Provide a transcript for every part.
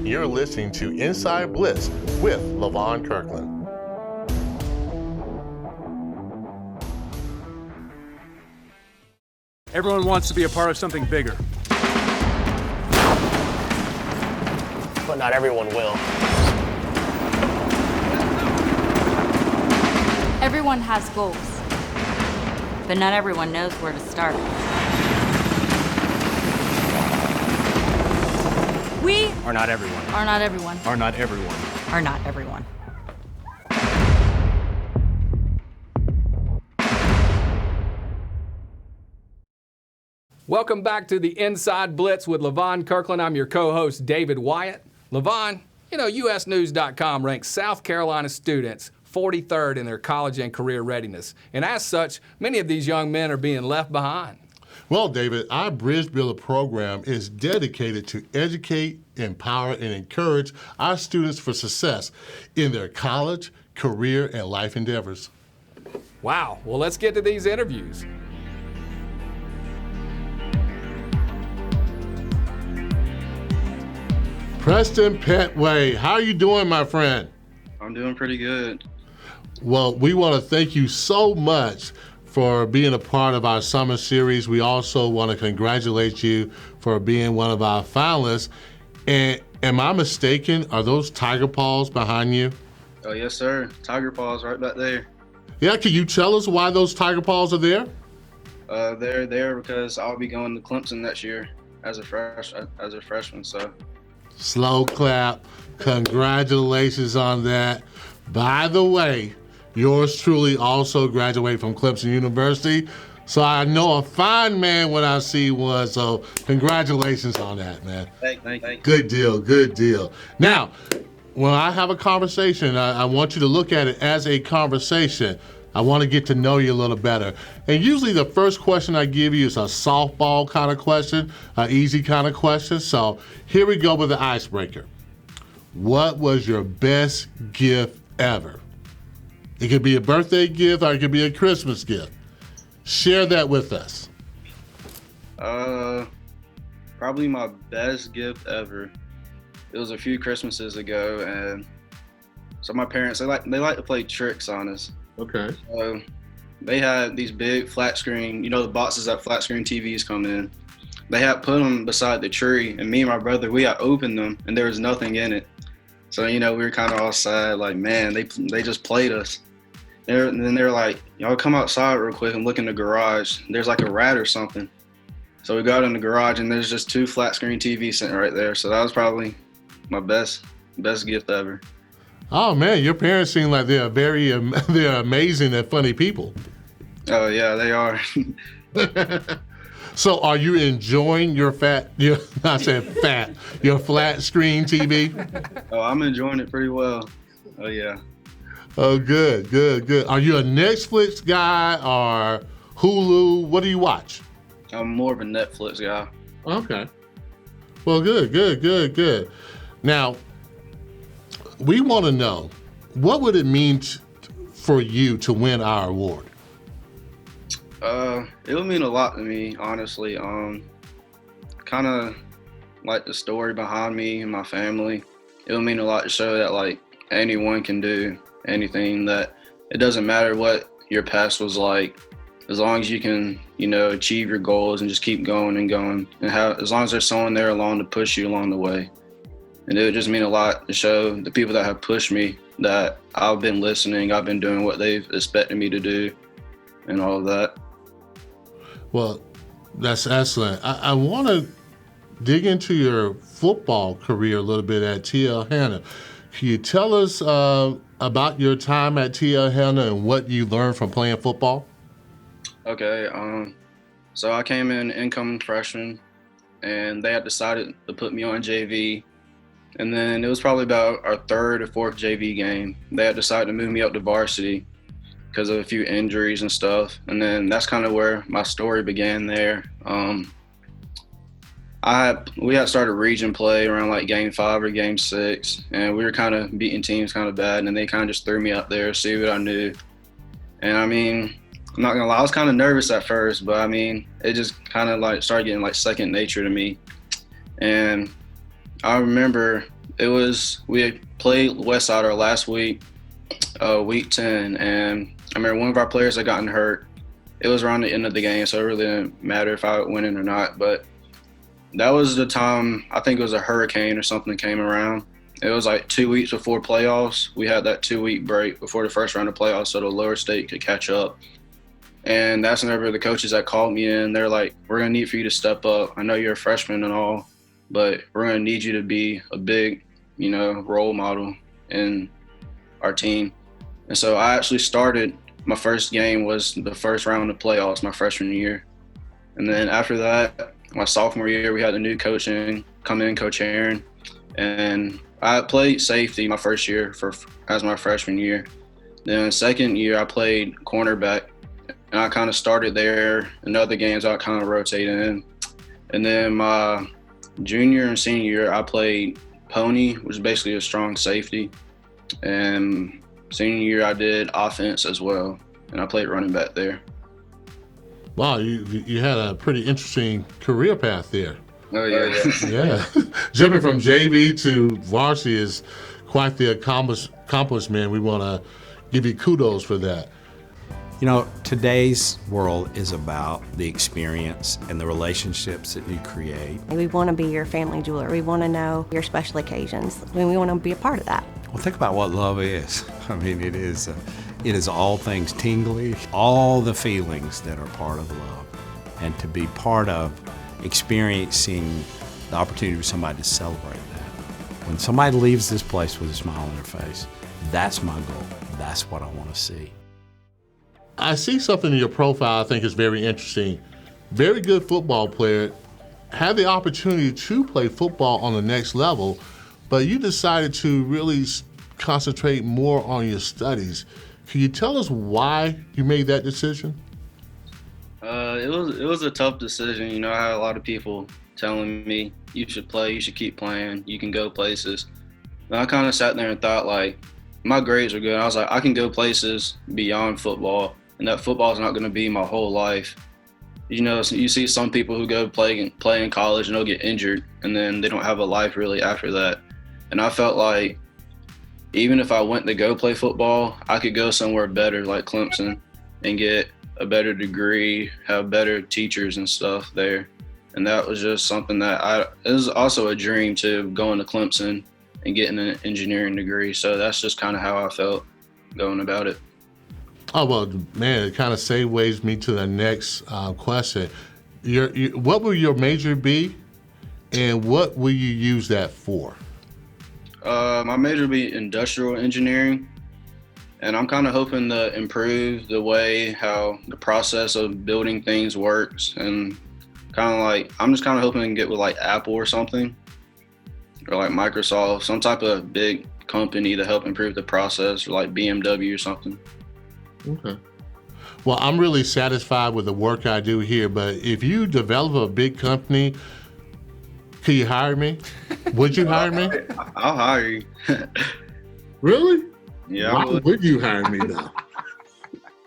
You're listening to Inside Blitz with LaVon Kirkland. Everyone wants to be a part of something bigger. But not everyone will. Everyone has goals, but not everyone knows where to start. We Are not everyone. are not everyone. Are not everyone. Are not everyone. Welcome back to the Inside Blitz with LaVon Kirkland. I'm your co-host, David Wyatt. LaVon, USnews.com ranks South Carolina students 43rd in their college and career readiness. And as such, many of these young men are being left behind. Well, David, our Bridge Builder program is dedicated to educate, empower, and encourage our students for success in their college, career, and life endeavors. Wow, well, let's get to these interviews. Preston Pettway, how are you doing, my friend? I'm doing pretty good. Well, we want to thank you so much for being a part of our summer series. We also want to congratulate you for being one of our finalists. And am I mistaken? Are those tiger paws behind you? Oh, yes, sir. Tiger paws right back there. Yeah, can you tell us why those tiger paws are there? They're there because I'll be going to Clemson next year as a freshman. So Slow clap. Congratulations on that. By the way, yours truly also graduated from Clemson University. So I know a fine man when I see one. So congratulations on that, man. thank you. Good deal, good deal. Now, when I have a conversation, I want you to look at it as a conversation. I want to get to know you a little better. And usually the first question I give you is a softball kind of question, an easy kind of question. So here we go with the icebreaker. What was your best gift ever? It could be a birthday gift or it could be a Christmas gift. Share that with us. Probably my best gift ever. It was a few Christmases ago, and so my parents they like to play tricks on us. Okay. So they had these big flat screen, the boxes that flat screen TVs come in. They had put them beside the tree, and me and my brother, we had opened them, and there was nothing in it. So, we were kind of all sad, like, man, they just played us. And then they were like, y'all come outside real quick and look in the garage. There's like a rat or something. So we got in the garage, and there's just two flat screen TVs sitting right there. So that was probably my best gift ever. Oh man, your parents seem like they're they're amazing and funny people. Oh yeah, they are. So are you enjoying your flat screen TV? Oh, I'm enjoying it pretty well. Oh yeah. Oh, good. Are you a Netflix guy or Hulu? What do you watch? I'm more of a Netflix guy. Okay. Well, good. Now, we want to know, what would it mean for you to win our award? It would mean a lot to me, honestly. Kind of like the story behind me and my family. It would mean a lot to show that like anyone can do anything, that it doesn't matter what your past was like, as long as you can, achieve your goals and just keep going and going, and as long as there's someone there along to push you along the way. And it would just mean a lot to show the people that have pushed me that I've been listening, I've been doing what they've expected me to do, and all of that. Well, that's excellent. I want to dig into your football career a little bit at TL Hanna. Can you tell us about your time at TL Hanna and what you learned from playing football? Okay, so I came in incoming freshman, and they had decided to put me on JV. And then it was probably about our third or fourth JV game. They had decided to move me up to varsity because of a few injuries and stuff. And then that's kind of where my story began there. We had started region play around like game 5 or game 6, and we were kind of beating teams kind of bad, and they kind of just threw me up there, see what I knew. And I mean, I'm not gonna lie, I was kind of nervous at first, but I mean, it just kind of like started getting like second nature to me. And I remember We had played Westside our last week, week 10, and I remember one of our players had gotten hurt. It was around the end of the game, so it really didn't matter if I would win it or not. But that was the time, I think it was a hurricane or something came around. It was like 2 weeks before playoffs. We had that 2-week break before the first round of playoffs so the lower state could catch up. And that's whenever the coaches that called me in, they're like, we're going to need for you to step up. I know you're a freshman and all, but we're going to need you to be a big, role model in our team. And so I actually started, my first game was the first round of playoffs my freshman year. And then after that, my sophomore year, we had a new coach come in, Coach Aaron. And I played safety my first year as my freshman year. Then second year, I played cornerback. And I kind of started there. In other games, I kind of rotated in. And then my junior and senior year, I played pony, which is basically a strong safety. And senior year, I did offense as well. And I played running back there. Wow, you had a pretty interesting career path there. Oh, yeah. Yeah. Jumping from JV to varsity is quite the accomplishment. We want to give you kudos for that. Today's world is about the experience and the relationships that you create. We want to be your family jeweler. We want to know your special occasions. We want to be a part of that. Well, think about what love is. I mean, it is all things tingly, all the feelings that are part of love. And to be part of experiencing the opportunity for somebody to celebrate that. When somebody leaves this place with a smile on their face, that's my goal. That's what I want to see. I see something in your profile I think is very interesting. Very good football player, had the opportunity to play football on the next level, but you decided to really concentrate more on your studies. Can you tell us why you made that decision? It was a tough decision. I had a lot of people telling me, you should play, you should keep playing, you can go places. And I kind of sat there and thought, my grades are good. I was like, I can go places beyond football, and that football is not going to be my whole life. You see some people who go play in college and they'll get injured, and then they don't have a life really after that. And I felt like even if I went to go play football, I could go somewhere better like Clemson and get a better degree, have better teachers and stuff there. And that was just something it was also a dream too, going to Clemson and getting an engineering degree. So that's just kind of how I felt going about it. Oh, well, man, it kind of segues me to the next question. What will your major be, and what will you use that for? My major will be industrial engineering, and I'm kind of hoping to improve the way how the process of building things works, and I'm just kind of hoping to get with Apple or something, or Microsoft, some type of big company to help improve the process, or BMW or something. Okay. Well, I'm really satisfied with the work I do here, but if you develop a big company, can you hire me? Would you hire me? I'll hire you. Really? Yeah. Why would you hire me though?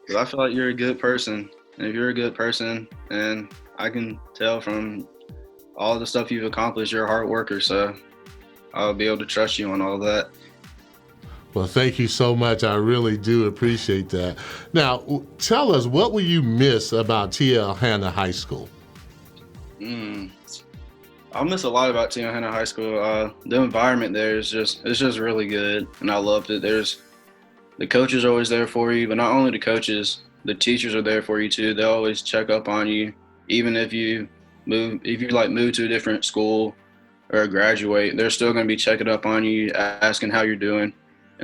Because I feel like you're a good person. And if you're a good person, and I can tell from all the stuff you've accomplished, you're a hard worker, so I'll be able to trust you on all that. Well, thank you so much. I really do appreciate that. Now, tell us, what will you miss about TL Hanna High School? I'll miss a lot about TL Hanna High School. The environment there is just really good, and I loved it. The coaches are always there for you, but not only the coaches, the teachers are there for you too. They always check up on you, even if you move to a different school or graduate. They're still going to be checking up on you, asking how you're doing.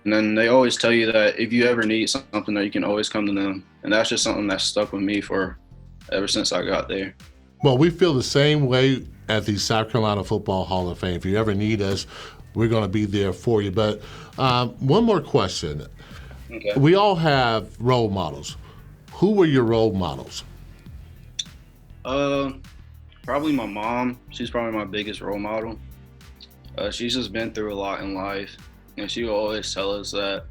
And then they always tell you that if you ever need something, that you can always come to them. And that's just something that's stuck with me ever since I got there. Well, we feel the same way at the South Carolina Football Hall of Fame. If you ever need us, we're going to be there for you. But one more question. Okay. We all have role models. Who were your role models? Probably my mom. She's probably my biggest role model. She's just been through a lot in life. And she will always tell us that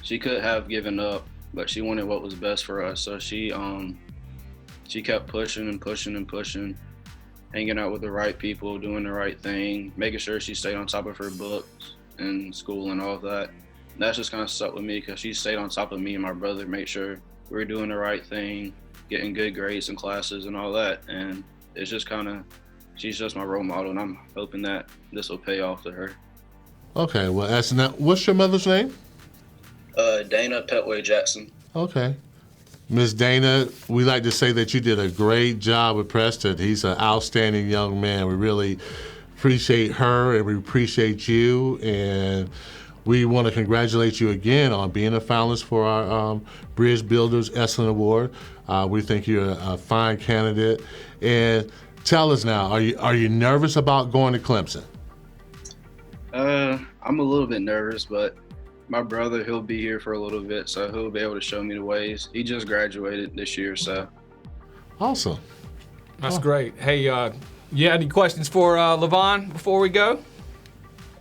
she could have given up, but she wanted what was best for us. So she kept pushing and pushing and pushing. hanging out with the right people, doing the right thing, making sure she stayed on top of her books and school and all of that. And that's just kind of stuck with me because she stayed on top of me and my brother, made sure we were doing the right thing, getting good grades in classes and all that. And it's just kind of, she's just my role model, and I'm hoping that this will pay off to her. Okay, well, what's your mother's name? Dana Pettway Jackson. Okay. Miss Dana, we like to say that you did a great job with Preston. He's an outstanding young man. We really appreciate her and we appreciate you. And we want to congratulate you again on being a finalist for our Bridge Builders Excellence Award. We think you're a fine candidate. And tell us now, are you nervous about going to Clemson? I'm a little bit nervous, but my brother, he'll be here for a little bit, so he'll be able to show me the ways. He just graduated this year, so. Awesome. That's great. Hey, you had any questions for Levon before we go?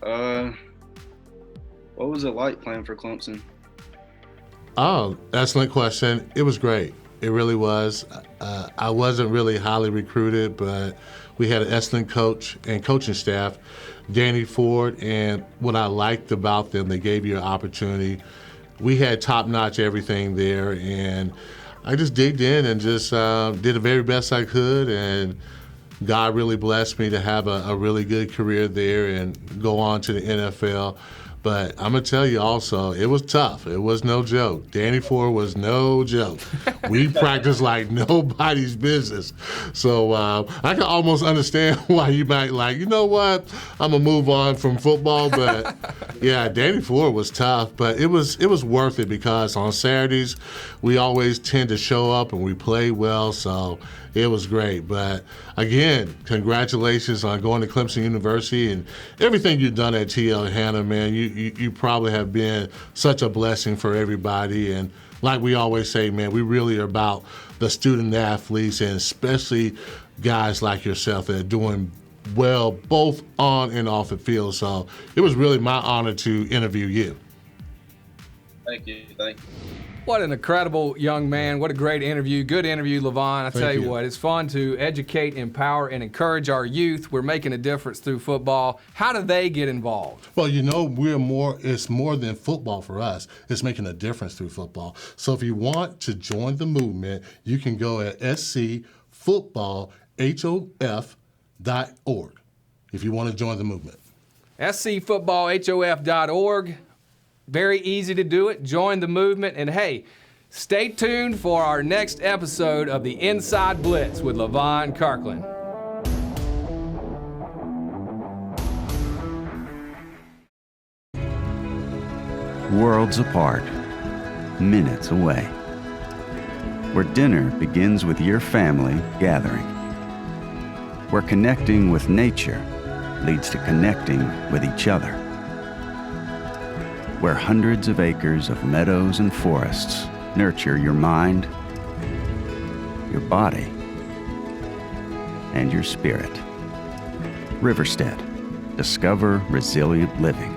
What was it like playing for Clemson? Oh, excellent question. It was great. It really was. I wasn't really highly recruited, but we had an excellent coach and coaching staff, Danny Ford, and what I liked about them, they gave you an opportunity. We had top-notch everything there, and I just digged in and just did the very best I could, and God really blessed me to have a really good career there and go on to the NFL. But I'm going to tell you also, it was tough. It was no joke. Danny Ford was no joke. We practiced like nobody's business. So I can almost understand why you might like, you know what, I'm going to move on from football. But, yeah, Danny Ford was tough. But it was worth it because on Saturdays, we always tend to show up and we play well. So it was great. But, again, congratulations on going to Clemson University and everything you've done at TL Hanna, man. You probably have been such a blessing for everybody. And like we always say, man, we really are about the student athletes and especially guys like yourself that are doing well both on and off the field. So it was really my honor to interview you. Thank you. What an incredible young man. What a great interview. Good interview, Levon. I tell you what, it's fun to educate, empower, and encourage our youth. We're making a difference through football. How do they get involved? Well, you know, it's more than football for us. It's making a difference through football. So if you want to join the movement, you can go at scfootballhof.org if you want to join the movement. scfootballhof.org. Very easy to do it. Join the movement. And hey, stay tuned for our next episode of the Inside Blitz with Levon Kirkland. Worlds apart, minutes away. Where dinner begins with your family gathering. Where connecting with nature leads to connecting with each other. Where hundreds of acres of meadows and forests nurture your mind, your body, and your spirit. Riverstead. Discover resilient living.